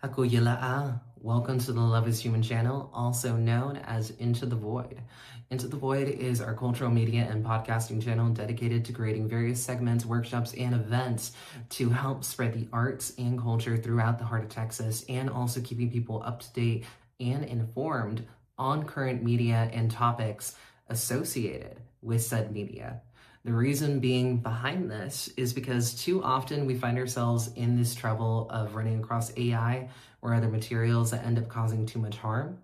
Hakuyila'a. Welcome to the Love is Human channel, also known as Into the Void. Into the Void is our cultural media and podcasting channel dedicated to creating various segments, workshops, and events to help spread the arts and culture throughout the heart of Texas, and also keeping people up to date and informed on current media and topics associated with said media. The reason being behind this is because too often we find ourselves in this trouble of running across AI or other materials that end up causing too much harm.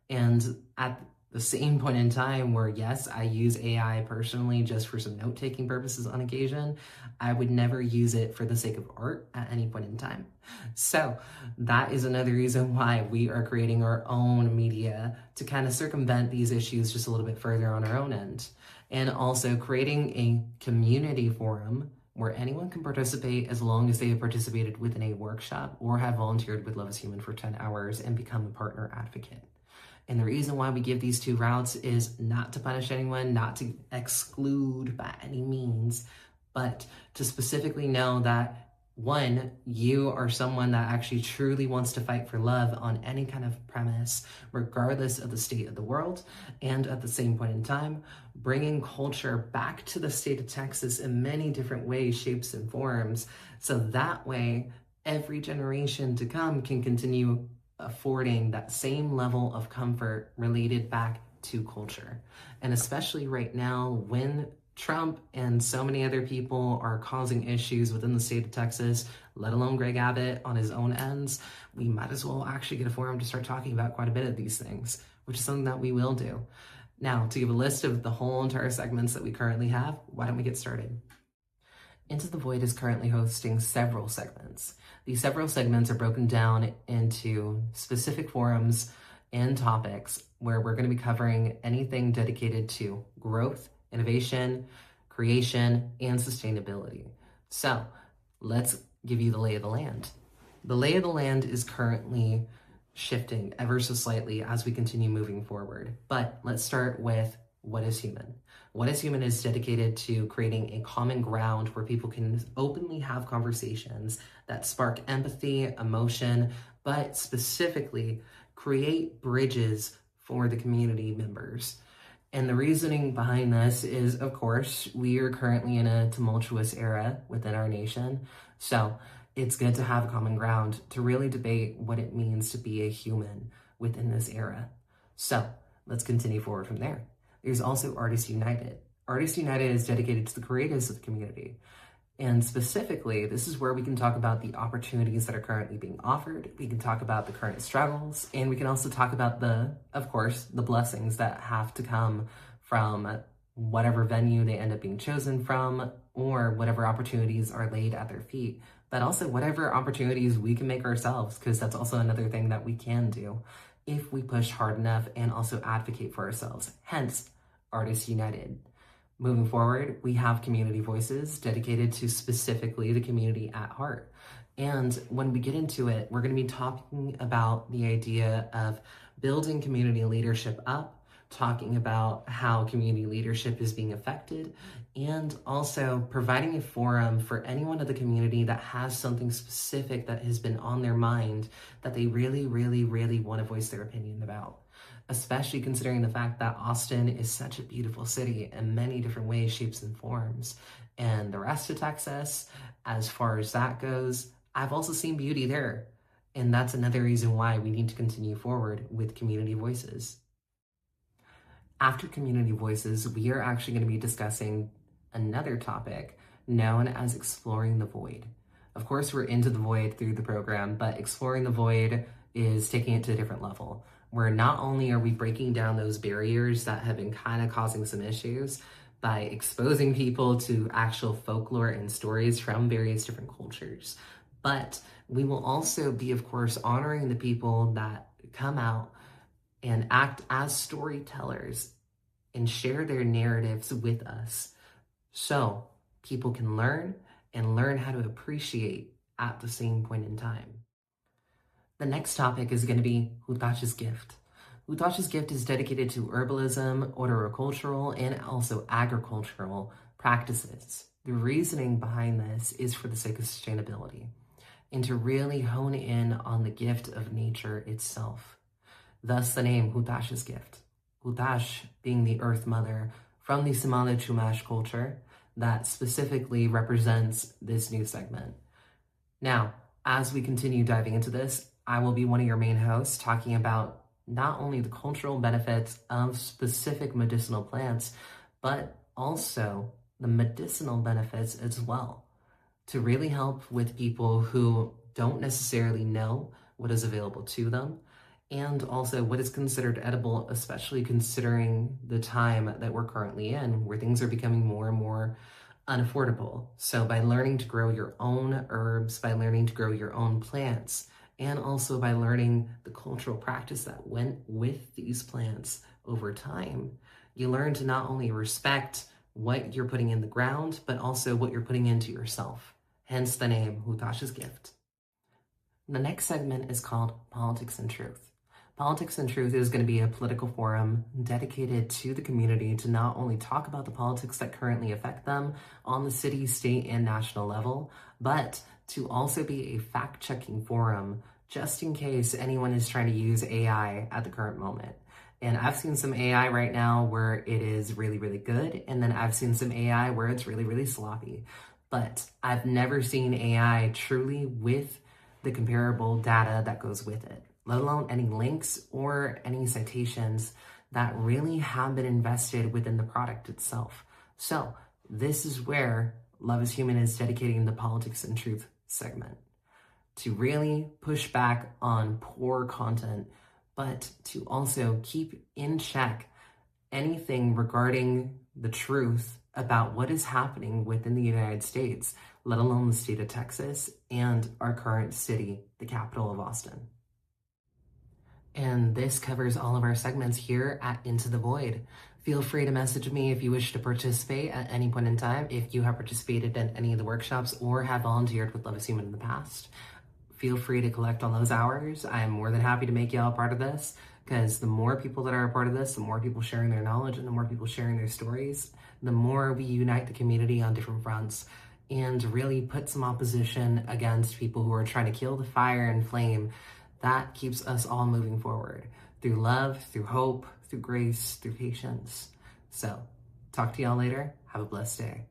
And at the same point in time where, yes, I use AI personally just for some note-taking purposes on occasion, I would never use it for the sake of art at any point in time. So that is another reason why we are creating our own media to kind of circumvent these issues just a little bit further on our own end. And also creating a community forum where anyone can participate as long as they have participated within a workshop or have volunteered with Love is Human for 10 hours and become a partner advocate. And the reason why we give these two routes is not to punish anyone, not to exclude by any means, but to specifically know that one, you are someone that actually truly wants to fight for love on any kind of premise, regardless of the state of the world. And at the same point in time, bringing culture back to the state of Texas in many different ways, shapes, and forms. So that way, every generation to come can continue affording that same level of comfort related back to culture. And especially right now, when Trump and so many other people are causing issues within the state of Texas, let alone Greg Abbott on his own ends, we might as well actually get a forum to start talking about quite a bit of these things, which is something that we will do. Now, to give a list of the whole entire segments that we currently have, why don't we get started? Into the Void is currently hosting several segments. These several segments are broken down into specific forums and topics where we're going to be covering anything dedicated to growth, innovation, creation, and sustainability. So let's give you the lay of the land. The lay of the land is currently shifting ever so slightly as we continue moving forward. But let's start with What is Human? What is Human is dedicated to creating a common ground where people can openly have conversations that spark empathy, emotion, but specifically create bridges for the community members. And the reasoning behind this is, of course, we are currently in a tumultuous era within our nation. So it's good to have a common ground to really debate what it means to be a human within this era. So let's continue forward from there. There's also Artists United. Artists United is dedicated to the creatives of the community. And specifically, this is where we can talk about the opportunities that are currently being offered. We can talk about the current struggles, and we can also talk about of course, the blessings that have to come from whatever venue they end up being chosen from, or whatever opportunities are laid at their feet, but also whatever opportunities we can make ourselves, because that's also another thing that we can do if we push hard enough and also advocate for ourselves. Hence, Artists United. Moving forward, we have Community Voices dedicated to specifically the community at heart. And when we get into it, we're going to be talking about the idea of building community leadership up, talking about how community leadership is being affected, and also providing a forum for anyone in the community that has something specific that has been on their mind that they really, really, really want to voice their opinion about. Especially considering the fact that Austin is such a beautiful city in many different ways, shapes, and forms. And the rest of Texas, as far as that goes, I've also seen beauty there. And that's another reason why we need to continue forward with Community Voices. After Community Voices, we are actually going to be discussing another topic known as Exploring the Void. Of course, we're into the void through the program, but Exploring the Void is taking it to a different level, where not only are we breaking down those barriers that have been kind of causing some issues by exposing people to actual folklore and stories from various different cultures, but we will also be, of course, honoring the people that come out and act as storytellers and share their narratives with us so people can learn and learn how to appreciate at the same point in time. The next topic is going to be Hutachi's Gift. Hutachi's Gift is dedicated to herbalism, horticultural, and also agricultural practices. The reasoning behind this is for the sake of sustainability. and to really hone in on the gift of nature itself. Thus the name Hutash's gift. Hutash being the Earth Mother from the Semana Chumash culture that specifically represents this new segment. Now, as we continue diving into this, I will be one of your main hosts talking about not only the cultural benefits of specific medicinal plants, but also the medicinal benefits as well, to really help with people who don't necessarily know what is available to them, and also what is considered edible, especially considering the time that we're currently in, where things are becoming more and more unaffordable. So by learning to grow your own herbs, by learning to grow your own plants, and also by learning the cultural practice that went with these plants over time, you learn to not only respect what you're putting in the ground, but also what you're putting into yourself. Hence the name Hutash's gift. The next segment is called Politics and Truth. Politics and Truth is going to be a political forum dedicated to the community to not only talk about the politics that currently affect them on the city, state, and national level, but to also be a fact-checking forum just in case anyone is trying to use AI at the current moment. And I've seen some AI right now where it is really, really good, and then I've seen some AI where it's really, really sloppy. But I've never seen AI truly with the comparable data that goes with it, let alone any links or any citations that really have been invested within the product itself. So this is where Love is Human is dedicating the Politics and Truth segment, to really push back on poor content, but to also keep in check anything regarding the truth about what is happening within the United States, let alone the state of Texas and our current city, the capital of Austin. And this covers all of our segments here at Into the Void. Feel free to message me if you wish to participate at any point in time, if you have participated in any of the workshops or have volunteered with Love is Human in the past. Feel free to collect all those hours. I'm more than happy to make y'all a part of this, because the more people that are a part of this, the more people sharing their knowledge and the more people sharing their stories, the more we unite the community on different fronts and really put some opposition against people who are trying to kill the fire and flame that keeps us all moving forward through love, through hope, through grace, through patience. So, talk to y'all later. Have a blessed day.